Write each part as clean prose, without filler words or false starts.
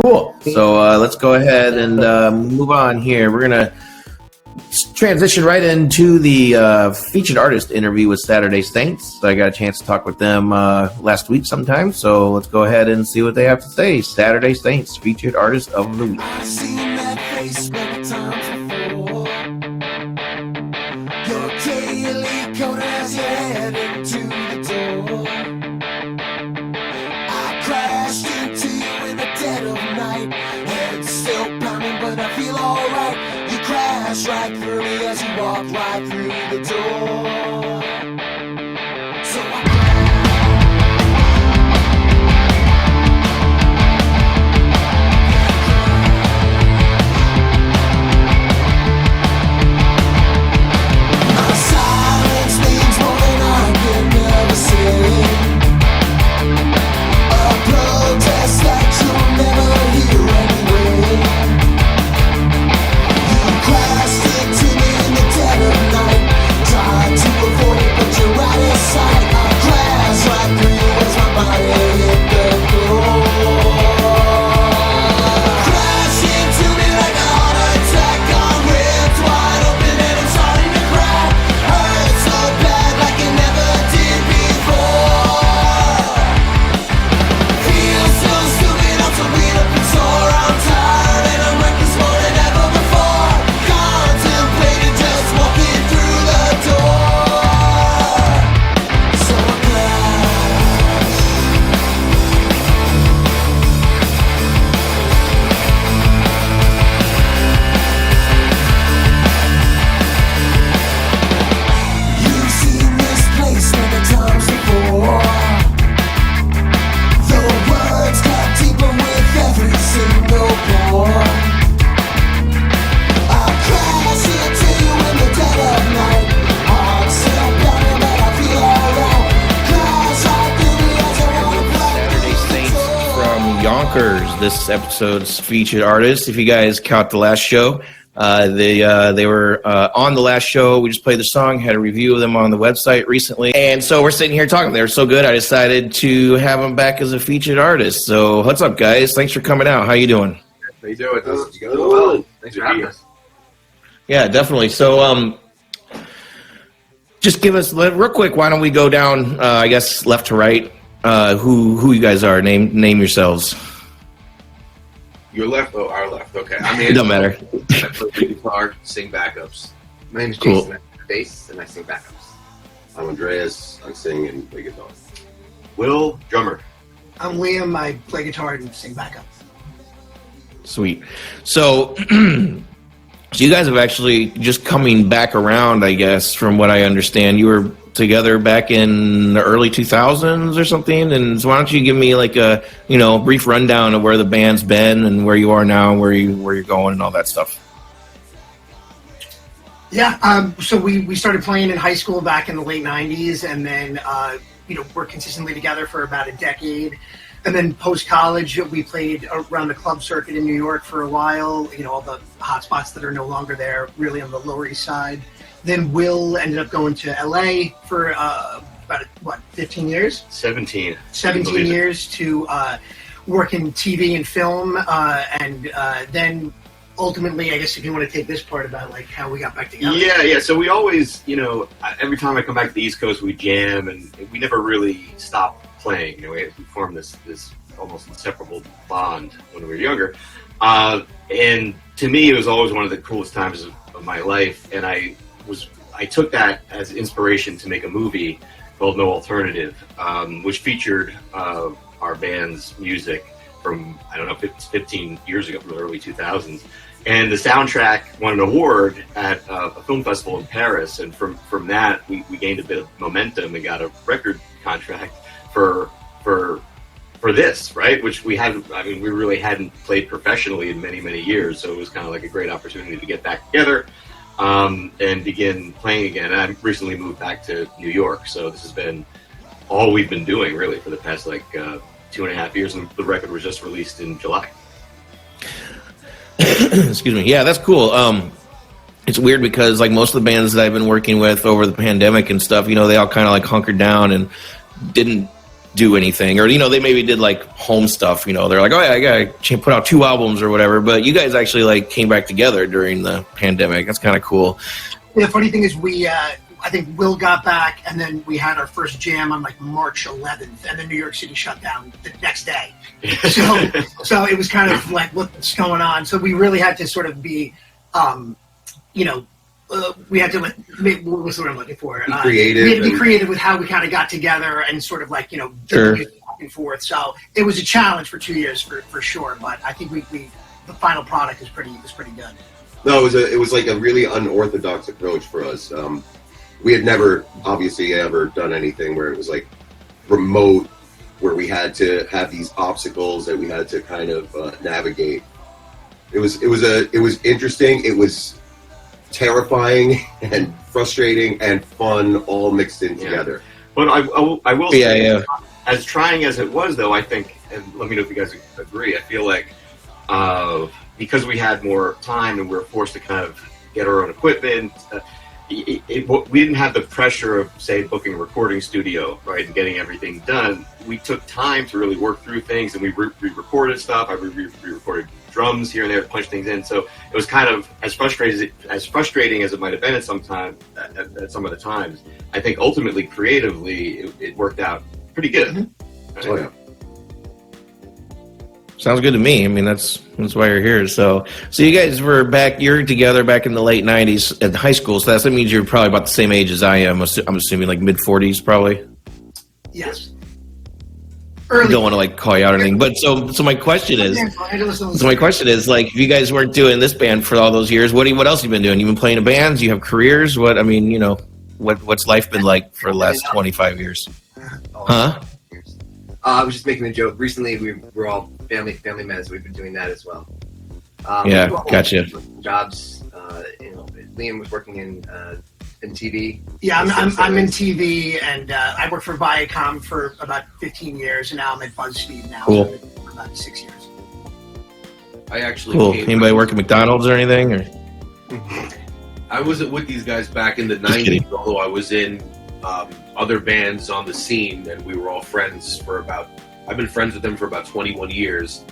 Cool. So let's go ahead and move on here. We're going to transition right into the featured artist interview with Saturday Saints. I got a chance to talk with them last week sometime, so let's go ahead and see what they have to say. Saturday Saints, featured artist of the week. I've seen that face many times before. Your daily coat as you head into the door. I crashed into you in the dead of night. Head still pounding, but I feel alright. You crashed right through me as you walked right through the door. So I silence means more than I can ever say. A protest that you'll never hear anyway. You crashed into me in the dead of night. Tried to avoid it, but you're right inside. I crashed right through you as my body hit the floor. Crash into me like a heart attack. I'm ripped wide open and I'm starting to cry. Hurt so bad like it never did before. Feel so stupid, I'm so beat up and sore. I'm tired and I'm reckless more than ever before. Contemplating just walking through the door. So I crash. You've seen this place many times before. The words cut deeper with every single pore. I crash into you in the dead of night. Heart still pounding, but I feel alright. Crash right through me as I wanna play. Saturday Saints from Yonkers, this episode's featured artist. If you guys caught the last show, they were on the last show. We just played the song, had a review of them on the website recently, and so we're sitting here talking. They were so good, I decided to have them back as a featured artist. So what's up, guys? Thanks for coming out. How you doing? How you doing? How's it going? Thanks for having us. Yeah, definitely. So just give us real quick. Why don't we go down? I guess left to right. Who you guys are? Name yourselves. Your left? Oh, our left. Okay. I'm It don't matter. I play the guitar, sing backups. My name's Cool. Jason. I play bass and I sing backups. I'm Andreas. I sing and play guitar. Will, drummer. I'm Liam. I play guitar and sing backup. Sweet. So, so you guys have actually just coming back around, I guess, from what I understand. You were together back in the early 2000s or something. And so why don't you give me like a, brief rundown of where the band's been and where you are now, where you're going and all that stuff. Yeah. So we started playing in high school back in the late 90s, and then we're consistently together for about a decade. And then post college, we played around the club circuit in New York for a while. All the hot spots that are no longer there, really on the Lower East Side. Then Will ended up going to LA for about 15 years. 17. 17 years to work in TV and film, and then ultimately, I guess if you want to take this part about like how we got back together. Yeah. So we always, every time I come back to the East Coast, we jam, and we never really stop playing. We formed this almost inseparable bond when we were younger. And to me, it was always one of the coolest times of my life, and I took that as inspiration to make a movie called No Alternative, which featured our band's music from, 15 years ago, from the early 2000s. And the soundtrack won an award at a film festival in Paris, and from that, we gained a bit of momentum and got a record contract for this, right? Which we really hadn't played professionally in many, many years, so it was kind of like a great opportunity to get back together and begin playing again. And I recently moved back to New York, so this has been all we've been doing really for the past 2.5 years, and the record was just released in July. Excuse me. Yeah, that's cool. It's weird because like most of the bands that I've been working with over the pandemic and stuff, they all kind of like hunkered down and didn't do anything, or they maybe did like home stuff. They're like, oh yeah, I gotta put out 2 albums or whatever. But you guys actually like came back together during the pandemic. That's kind of cool. The funny thing is, I think Will got back, and then we had our first jam on like March 11th, and then New York City shut down the next day. So it was kind of like, what's going on? So we really had to sort of be, we had to, what's the word I'm looking for? Be creative. We had to be creative with how we kind of got together and sort of like, Sure. back and forth. So it was a challenge for 2 years for sure, but I think the final product was pretty good. No, it was like a really unorthodox approach for us. We had never, obviously, ever done anything where it was like remote, where we had to have these obstacles that we had to kind of navigate. It was interesting. It was terrifying and frustrating and fun, all mixed in together. But I will say, Yeah. as trying as it was, though, I think, and let me know if you guys agree, I feel like because we had more time and we were forced to kind of get our own equipment, we didn't have the pressure of, say, booking a recording studio, right, and getting everything done. We took time to really work through things, and we re-recorded stuff. I re-recorded drums here and there to punch things in. So it was kind of as frustrating as it might have been at some of the times. I think ultimately, creatively, it worked out pretty good. Mm-hmm. Right? Oh, yeah. Sounds good to me. I mean, that's why you're here. So you guys were you're together back in the late 90s at high school. So that means you're probably about the same age as I am. I'm assuming like mid 40s probably. Yes. I don't want to like call you out or anything. But so my question is, like, if you guys weren't doing this band for all those years, what else have you been doing? You've been playing in bands, you have careers. What's life been like for the last 25 years? Huh? I was just making a joke. Recently, we're all family men, so we've been doing that as well. Yeah, gotcha. Jobs. Liam was working in TV. Yeah, I'm in TV, and I worked for Viacom for about 15 years, and now I'm at BuzzFeed now. Cool. For about 6 years. I actually Cool. came- Anybody work at McDonald's or anything? Or I wasn't with these guys back in the Just 90s, kidding. although I was in other bands on the scene, and we were all friends for I've been friends with them for about 21 years,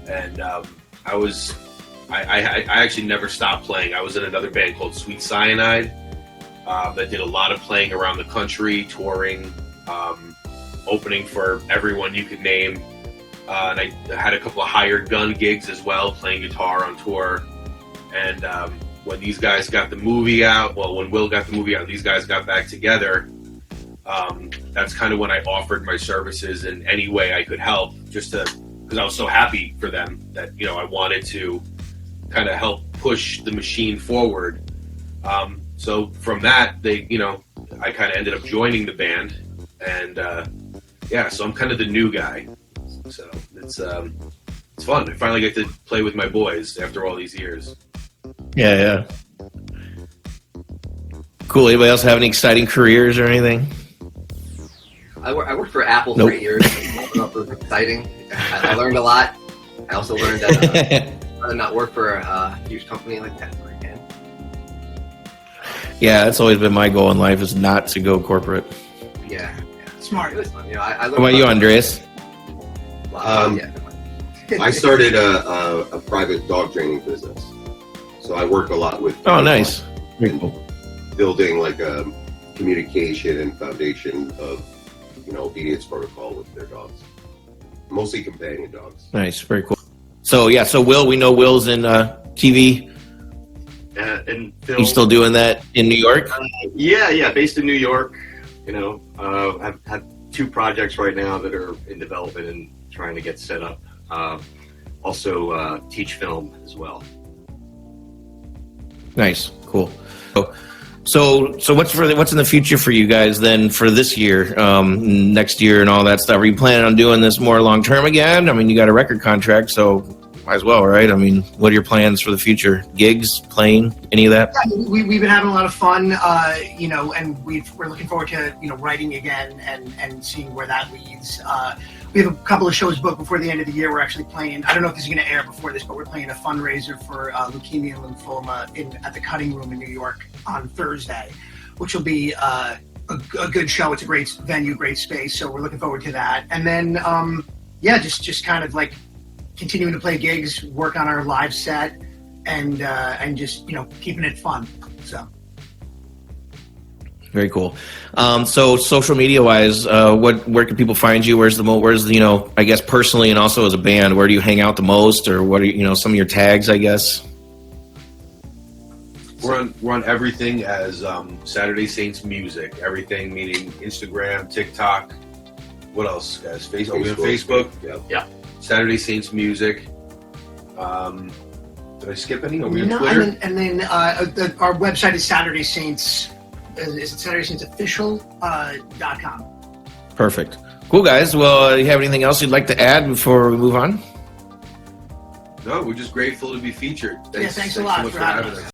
and I actually never stopped playing. I was in another band called Sweet Cyanide that did a lot of playing around the country, touring, opening for everyone you could name, and I had a couple of hired gun gigs as well, playing guitar on tour, and when these guys got the movie out, when Will got the movie out, these guys got back together. That's kind of when I offered my services in any way I could help, just because I was so happy for them that, I wanted to kind of help push the machine forward. So from that, I kind of ended up joining the band, and so I'm kind of the new guy. So it's fun. I finally get to play with my boys after all these years. yeah. Cool. Anybody else have any exciting careers or anything? I worked for Apple Nope. for 8 years. It was exciting. I learned a lot. I also learned that I'd rather not work for a huge company like that ever again. Yeah, that's always been my goal in life, is not to go corporate. Yeah. Smart. It was fun. I learned How about you, Andreas? Yeah. I started a private dog training business, so I work a lot with. Oh, nice. Very cool. Building like a communication and foundation of, obedience protocol with their dogs, mostly companion dogs. Nice. Very cool. So Will, we know Will's in TV. And film. He's still doing that in New York? Yeah, based in New York. I've had 2 projects right now that are in development and trying to get set up. Also teach film as well. Nice. Cool. So what's in the future for you guys then for this year, next year and all that stuff? Are you planning on doing this more long term again? I mean, you got a record contract, so might as well, right? I mean, what are your plans for the future? Gigs, playing, any of that? Yeah, we've been having a lot of fun, and we're looking forward to writing again and seeing where that leads. We have a couple of shows booked before the end of the year. We're actually playing, I don't know if this is going to air before this, but we're playing a fundraiser for leukemia and lymphoma at the Cutting Room in New York on Thursday, which will be a good show. It's a great venue, great space. So we're looking forward to that. And then, just kind of like continuing to play gigs, work on our live set, and just keeping it fun. So. Very cool. So social media wise, where can people find you? Where's I guess personally and also as a band, where do you hang out the most, or what are some of your tags, I guess? We're on everything as Saturday Saints Music. Everything meaning Instagram, TikTok. What else, guys? Facebook. We on Facebook. Yeah. Saturday Saints Music. Did I skip any? Are we on No, Twitter? and then our website is Saturday Saints. Is it SaturdaySaintsOfficial.com? Perfect. Cool, guys. Well, you have anything else you'd like to add before we move on? No, we're just grateful to be featured. Thanks a lot so much for having us. us.